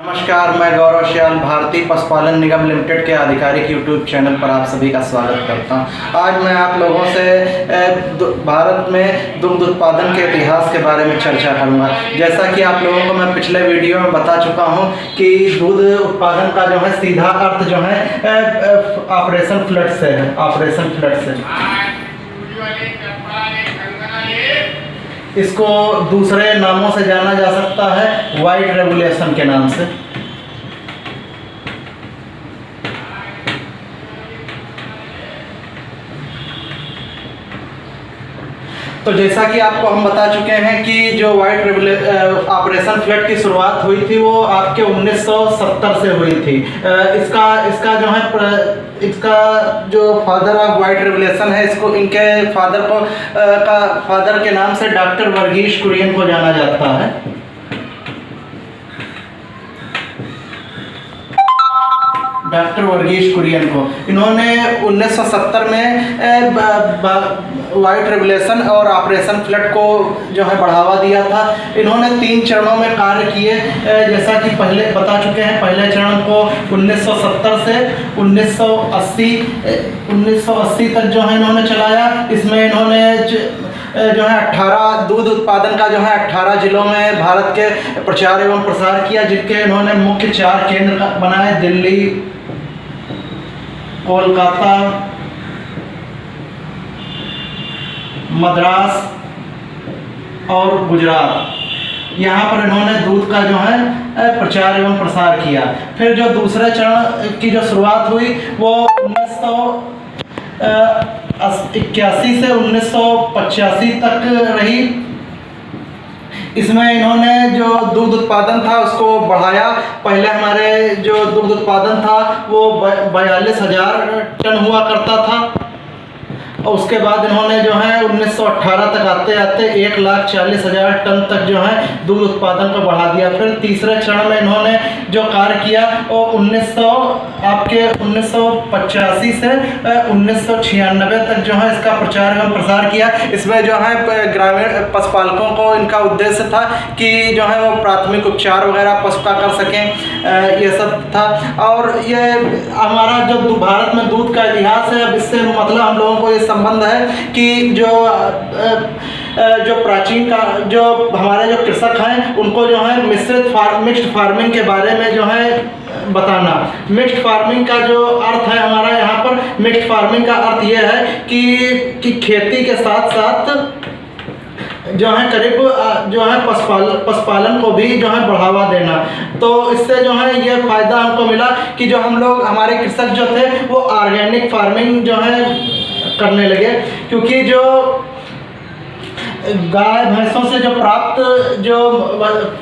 नमस्कार, मैं गौरव श्याल भारतीय पशुपालन निगम लिमिटेड के आधिकारिक यूट्यूब चैनल पर आप सभी का स्वागत करता हूं। आज मैं आप लोगों से भारत में दुग्ध उत्पादन के इतिहास के बारे में चर्चा करूंगा। जैसा कि आप लोगों को मैं पिछले वीडियो में बता चुका हूं कि दूध उत्पादन का जो है सीधा अर्थ जो है ऑपरेशन फ्लड से है। ऑपरेशन फ्लड से इसको दूसरे नामों से जाना जा सकता है, वाइट रेगुलेशन के नाम से। तो जैसा कि आपको हम बता चुके हैं कि जो वाइट ऑपरेशन फ्लड की शुरुआत हुई थी वो आपके 1970 से हुई थी। इसका जो है इसका जो फादर ऑफ वाइट रेवोल्यूशन है, इसको इनके फादर के नाम से डॉक्टर वर्गीस कुरियन को जाना जाता है। डॉक्टर वर्गीस कुरियन को इन्होंने 1970 में वाइट रेवोल्यूशन और ऑपरेशन फ्लड को जो है बढ़ावा दिया था। इन्होंने 3 चरणों में कार्य किए, जैसा कि पहले बता चुके हैं। पहले चरण को 1970 से 1980 तक जो है इन्होंने चलाया। इसमें इन्होंने जो है 18 दूध उत्पादन का जो है 18 जिलों में भारत के प्रचार एवं प्रसार किया, जिनके इन्होंने मुख्य 4 केंद्र बनाए: दिल्ली, कोलकाता, मद्रास और गुजरात। यहाँ पर इन्होंने दूध का जो है प्रचार एवं प्रसार किया। फिर जो दूसरे चरण की जो शुरुआत हुई वो 1981 से 1985 तक रही। इसमें इन्होंने जो दूध उत्पादन था उसको बढ़ाया। पहले हमारे जो दूध उत्पादन था वो 42,000 टन हुआ करता था, और उसके बाद इन्होंने जो है 1918 तक आते आते 1,40,000 टन तक जो है दूध उत्पादन को बढ़ा दिया। फिर तीसरे चरण में इन्होंने जो कार्य किया वो 1985 से 1996 तक जो है इसका प्रचार एवं प्रसार किया। इसमें जो है ग्रामीण पशुपालकों को इनका उद्देश्य था कि जो है वो प्राथमिक उपचार वगैरह पशु का कर सकें, ये सब था। और ये हमारा जो भारत में दूध का इतिहास है, अब इससे मतलब हम लोगों को ये संबंध है कि जो प्राचीन का जो हमारे जो कृषक हैं उनको जो है मिक्स्ड फार्मिंग के बारे में जो है बताना। मिक्स्ड फार्मिंग का जो अर्थ है हमारा यहाँ पर, मिक्स्ड फार्मिंग का अर्थ ये है कि खेती के साथ साथ जो है करीब जो है पशुपालन को भी जो है बढ़ावा देना। तो इससे जो है ये फायदा हमको मिला कि जो हम लोग हमारे कृषक जो थे वो ऑर्गेनिक फार्मिंग जो है करने लगे, क्योंकि जो गाय भैंसों से जो प्राप्त जो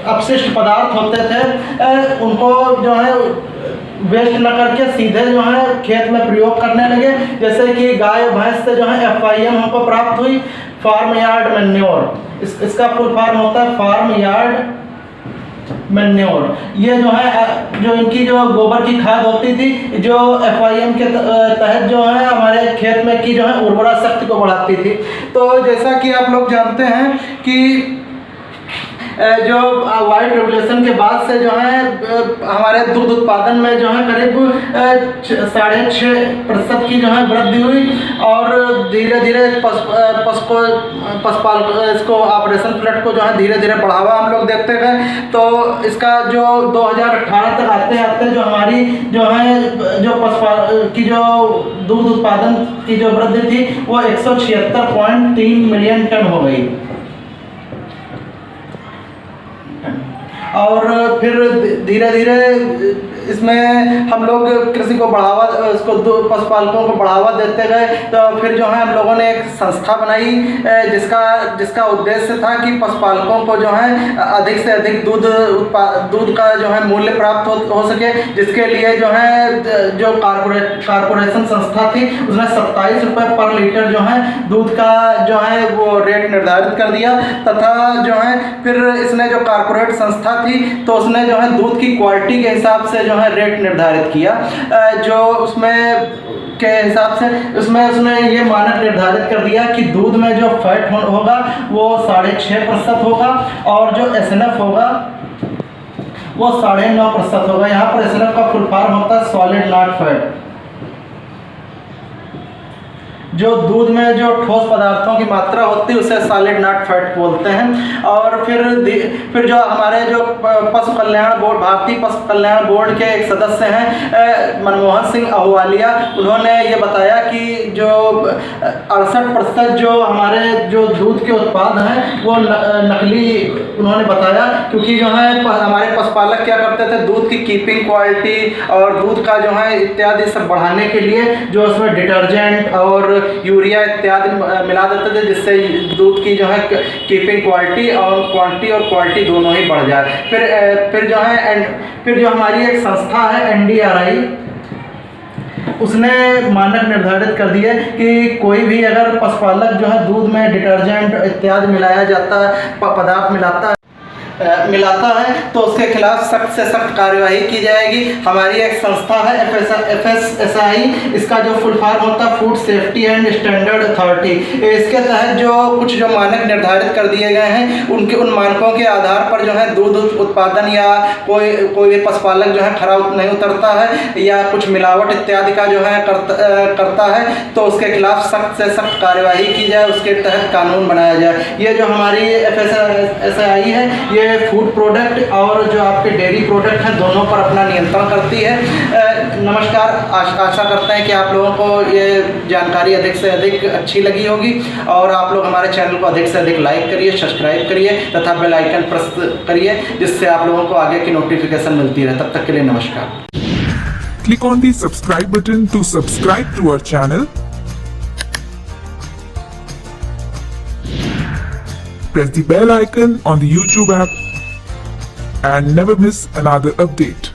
अपशिष्ट पदार्थ होते थे उनको जो है वेस्ट न करके सीधे जो है खेत में प्रयोग करने लगे। जैसे कि गाय भैंस से जो है FYM हमको प्राप्त हुई, फार्म यार्ड मैन्योर। इसका फुल फॉर्म होता है फार्म यार्ड मैन्योर। ये जो है जो इनकी जो गोबर की खाद होती थी, जो FYM के तहत जो है हमारे खेत में की जो है उर्वरा शक्ति को बढ़ाती थी। तो जैसा कि आप लोग जानते हैं कि जो वाइट रेवोल्यूशन के बाद से जो है हमारे दूध उत्पादन में जो है करीब 6.5% की जो है वृद्धि हुई, और धीरे धीरे इसको ऑपरेशन फ्लड को जो है धीरे धीरे बढ़ावा हम लोग देखते गए। तो इसका जो 2018 तक आते आते जो हमारी जो है जो की जो दूध उत्पादन की जो वृद्धि थी वो 176.3 मिलियन टन हो गई। और फिर धीरे धीरे इसमें हम लोग कृषि को बढ़ावा, इसको पशुपालकों को बढ़ावा देते गए। तो फिर जो है हम लोगों ने एक संस्था बनाई जिसका उद्देश्य था कि पशुपालकों को जो है अधिक से अधिक दूध का जो है मूल्य प्राप्त हो सके। जिसके लिए जो है जो कारपोरेशन संस्था थी उसने 27 रुपये पर लीटर जो है दूध का जो है वो रेट निर्धारित कर दिया। तथा जो है फिर इसने जो कारपोरेट संस्था थी तो उसने जो है दूध की क्वालिटी के हिसाब से जो है रेट निर्धारित किया, जो उसमें के हिसाब से उसने ये मानक निर्धारित कर दिया कि दूध में जो फैट होगा वो 6.5% होगा, और जो SNF होगा वो 9.5% होगा। यहाँ पर SNF का फुल फॉर्म होता है सॉलिड नॉट फैट। जो दूध में जो ठोस पदार्थों की मात्रा होती है उसे सॉलिड नॉट फैट बोलते हैं। और फिर जो हमारे जो पशु कल्याण बोर्ड, भारतीय पशु कल्याण बोर्ड के एक सदस्य हैं मनमोहन सिंह अहलुवालिया, उन्होंने ये बताया कि जो 68% जो हमारे जो दूध के उत्पाद हैं वो नकली उन्होंने बताया, क्योंकि जो है हमारे पशुपालक क्या करते थे, दूध की कीपिंग क्वालिटी और दूध का जो है इत्यादि सब बढ़ाने के लिए जो उसमें डिटर्जेंट और यूरिया इत्यादि मिला देते थे, जिससे दूध की जो है कीपिंग क्वालिटी और क्वालिटी दोनों ही बढ़ जाए। फिर जो हमारी एक संस्था है NDRI, उसने मानक निर्धारित कर दिए कि कोई भी अगर पशुपालक जो है दूध में डिटर्जेंट इत्यादि मिलाया जाता है, पदार्थ मिलाता है तो उसके खिलाफ सख्त से सख्त कार्यवाही की जाएगी। हमारी एक संस्था है FSSAI, इसका जो फुल फॉर्म होता है food safety and standard authority. इसके तहत जो कुछ जो मानक निर्धारित कर दिए गए हैं उन मानकों के आधार पर जो है दूध उत्पादन या कोई पशुपालक जो है खरा नहीं उतरता है या कुछ मिलावट इत्यादि का जो है करता है तो उसके खिलाफ सख्त से सख्त कार्यवाही की जाए, उसके तहत कानून बनाया जाए। ये जो हमारी FSSAI है ये फूड प्रोडक्ट और जो आपके डेयरी प्रोडक्ट हैं दोनों पर अपना नियंत्रण करती है। नमस्कार, आशा करते हैं कि आप लोगों को ये जानकारी अधिक से अधिक अच्छी लगी होगी और आप लोग हमारे चैनल को अधिक से अधिक लाइक करिए, सब्सक्राइब करिए तथा बेल आइकन प्रेस करिए, जिससे आप लोगों को आगे की नोटिफिकेशन मिलती रहे। तब तक के लिए नमस्कार। Click on the subscribe button to subscribe to our channel. Press the bell icon on the YouTube app and never miss another update.